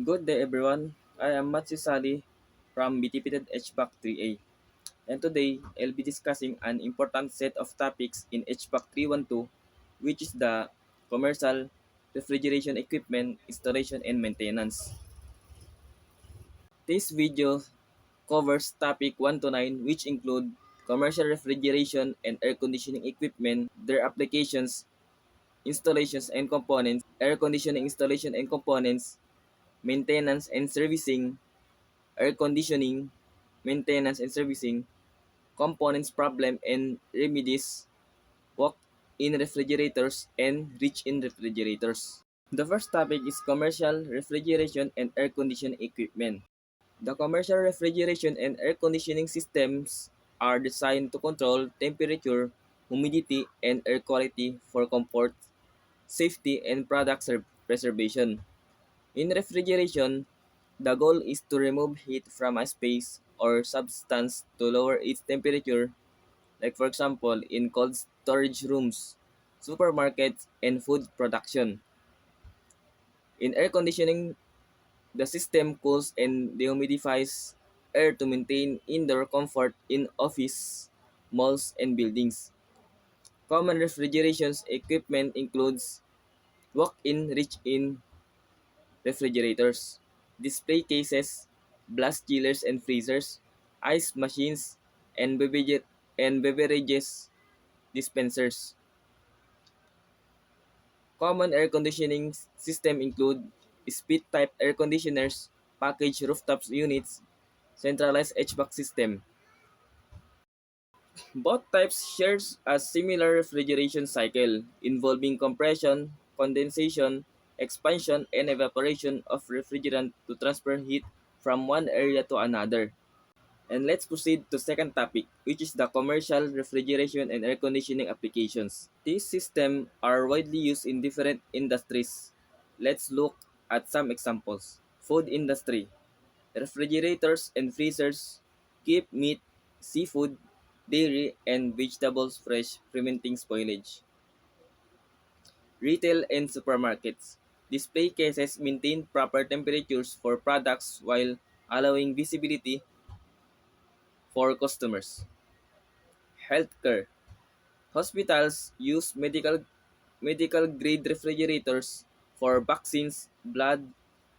Good day everyone. I am Matthew Sali from BTPTED HVAC 3A, and today I'll be discussing an important set of topics in HVAC 312, which is the commercial refrigeration equipment installation and maintenance. This video covers topic 1 to 9, which include commercial refrigeration and air conditioning equipment, their applications, installations and components, air conditioning installation and components, maintenance and servicing, air conditioning, maintenance and servicing, components problem and remedies, walk-in refrigerators, and reach-in refrigerators. The first topic is commercial refrigeration and air conditioning equipment. The commercial refrigeration and air conditioning systems are designed to control temperature, humidity, and air quality for comfort, safety, and product preservation. In refrigeration, the goal is to remove heat from a space or substance to lower its temperature, like for example in cold storage rooms, supermarkets, and food production. In air conditioning, the system cools and dehumidifies air to maintain indoor comfort in office, malls, and buildings. Common refrigeration equipment includes walk-in, reach-in refrigerators, display cases, blast chillers and freezers, ice machines, and beverages dispensers. Common air conditioning system include split type air conditioners, packaged rooftop units, centralized HVAC system. Both types shares a similar refrigeration cycle involving compression, condensation, expansion, and evaporation of refrigerant to transfer heat from one area to another. And let's proceed to second topic, which is the commercial refrigeration and air conditioning applications. These systems are widely used in different industries. Let's look at some examples. Food industry. Refrigerators and freezers keep meat, seafood, dairy, and vegetables fresh, preventing spoilage. Retail and supermarkets. Display cases maintain proper temperatures for products while allowing visibility for customers. Healthcare. Hospitals use medical grade refrigerators for vaccines, blood,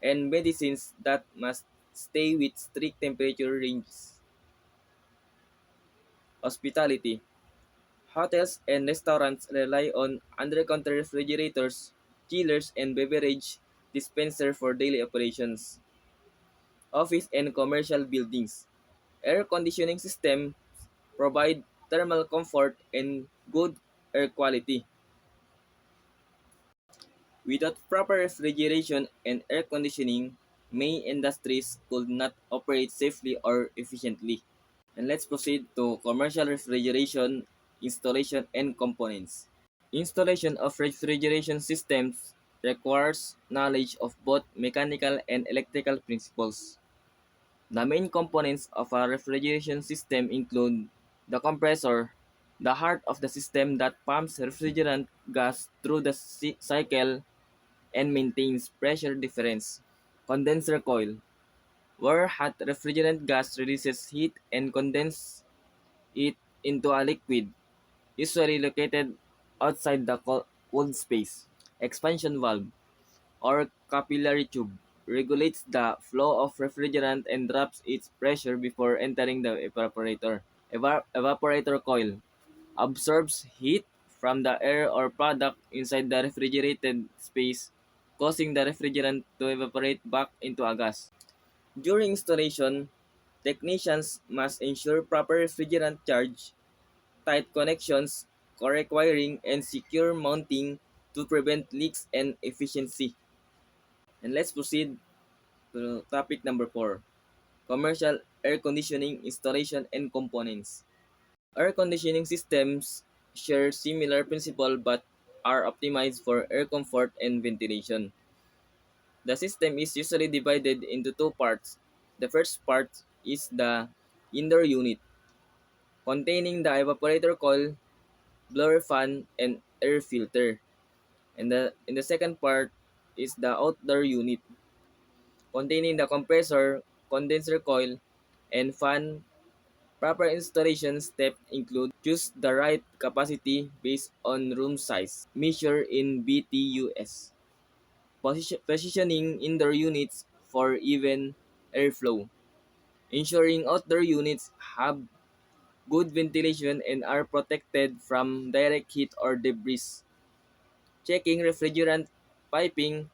and medicines that must stay with strict temperature ranges. Hospitality. Hotels and restaurants rely on under-counter refrigerators, chillers, and beverage dispenser for daily operations. Office and commercial buildings. Air conditioning systems provide thermal comfort and good air quality. Without proper refrigeration and air conditioning, many industries could not operate safely or efficiently. And let's proceed to commercial refrigeration, installation, and components. Installation of refrigeration systems requires knowledge of both mechanical and electrical principles. The main components of a refrigeration system include the compressor, the heart of the system that pumps refrigerant gas through the cycle and maintains pressure difference. Condenser coil, where hot refrigerant gas releases heat and condenses it into a liquid, usually located outside the cold space. Expansion valve, or capillary tube, regulates the flow of refrigerant and drops its pressure before entering the evaporator. Evaporator coil absorbs heat from the air or product inside the refrigerated space, causing the refrigerant to evaporate back into a gas. During installation, technicians must ensure proper refrigerant charge, tight connections, correct wiring, and secure mounting to prevent leaks and efficiency. And let's proceed to topic number 4, commercial air conditioning installation and components. Air conditioning systems share similar principle but are optimized for air comfort and ventilation. The system is usually divided into two parts. The first part is the indoor unit, containing the evaporator coil, blower fan, and air filter. And the second part is the outdoor unit, containing the compressor, condenser coil, and fan. Proper installation steps include choose the right capacity based on room size, measure in BTUs, positioning indoor units for even airflow, ensuring outdoor units have good ventilation and are protected from direct heat or debris, checking refrigerant piping,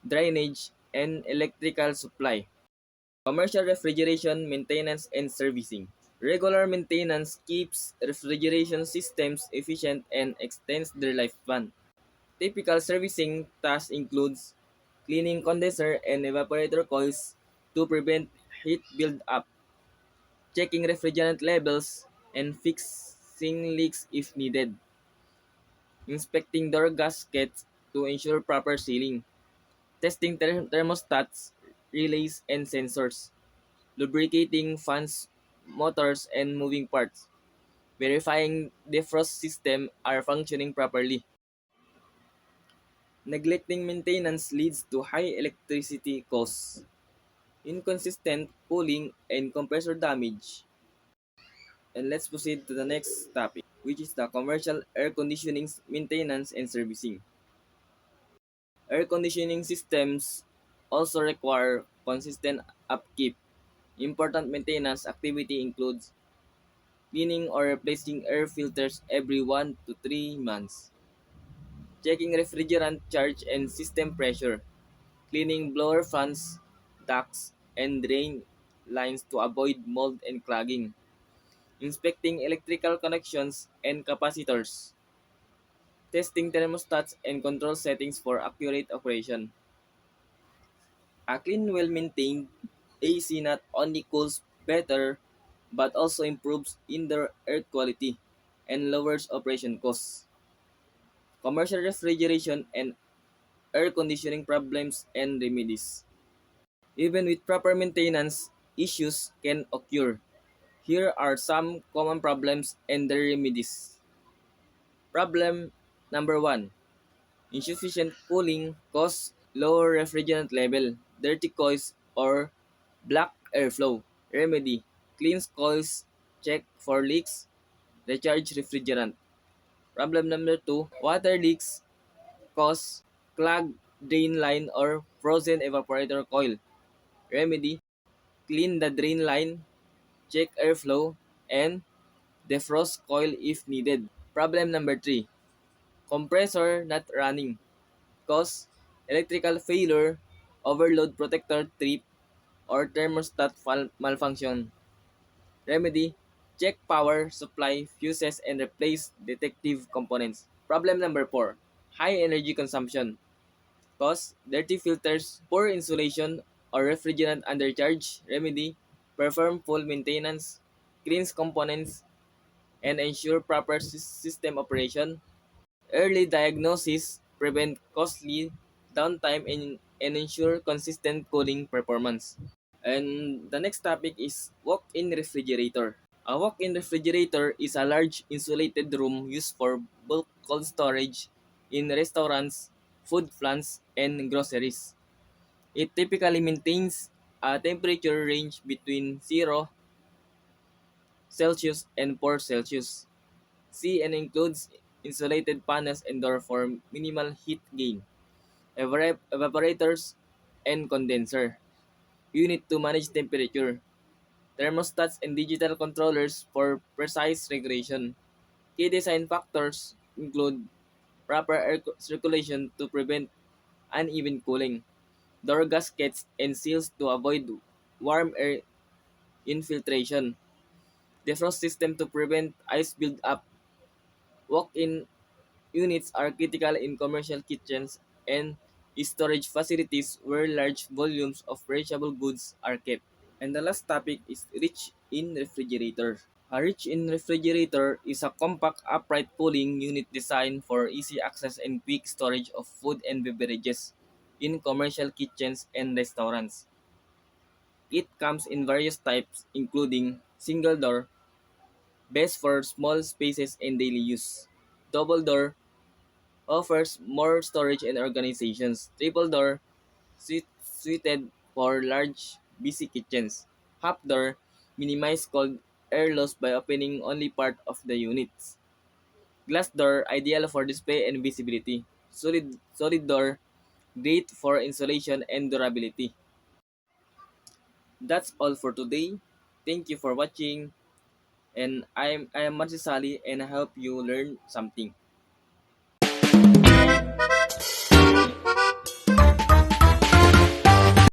drainage, and electrical supply. Commercial refrigeration maintenance and servicing. Regular maintenance keeps refrigeration systems efficient and extends their lifespan. Typical servicing tasks includes cleaning condenser and evaporator coils to prevent heat build-up, checking refrigerant levels, and fixing leaks if needed, inspecting door gaskets to ensure proper sealing, testing thermostats, relays, and sensors, lubricating fans, motors, and moving parts, verifying defrost system are functioning properly. Neglecting maintenance leads to high electricity costs, inconsistent cooling, and compressor damage. And let's proceed to the next topic, which is the commercial air conditioning maintenance and servicing. Air conditioning systems also require consistent upkeep. Important maintenance activity includes cleaning or replacing air filters every 1 to 3 months, checking refrigerant charge and system pressure, cleaning blower fans, ducts, and drain lines to avoid mold and clogging, inspecting electrical connections and capacitors, testing thermostats and control settings for accurate operation. A clean, well-maintained AC not only cools better but also improves indoor air quality and lowers operation costs. Commercial refrigeration and air conditioning problems and remedies. Even with proper maintenance, issues can occur. Here are some common problems and their remedies. Problem number 1. Insufficient cooling cause low refrigerant level, dirty coils, or black airflow. Remedy: clean coils, check for leaks, recharge refrigerant. Problem number 2. Water leaks cause clogged drain line or frozen evaporator coil. Remedy: clean the drain line, check airflow, and defrost coil if needed. Problem number 3. Compressor not running. Cause electrical failure, overload protector trip, or thermostat malfunction. Remedy: check power supply fuses and replace defective components. Problem number 4. High energy consumption. Cause dirty filters, poor insulation, or refrigerant undercharge. Remedy: perform full maintenance, cleans components, and ensure proper system operation. Early diagnosis prevent costly downtime and ensure consistent cooling performance. And the next topic is walk-in refrigerator. A walk-in refrigerator is a large insulated room used for bulk cold storage in restaurants, food plants, and groceries. It typically maintains a temperature range between 0 Celsius and 4 Celsius C and includes insulated panels and door for minimal heat gain, evaporators, and condenser unit to manage temperature, thermostats and digital controllers for precise regulation. Key design factors include proper air circulation to prevent uneven cooling, door gaskets and seals to avoid warm air infiltration, defrost system to prevent ice buildup. Walk-in units are critical in commercial kitchens and storage facilities where large volumes of perishable goods are kept. And the last topic is rich-in refrigerator. A rich-in refrigerator is a compact upright cooling unit designed for easy access and quick storage of food and beverages in commercial kitchens and restaurants. It comes in various types including single door, best for small spaces and daily use. Double door offers more storage and organizations. Triple door suited for large, busy kitchens. Half door minimize cold air loss by opening only part of the units. Glass door ideal for display and visibility. Solid door great for insulation and durability. That's all for today. Thank you for watching, and I am Marcy Sally, and I hope you learned something.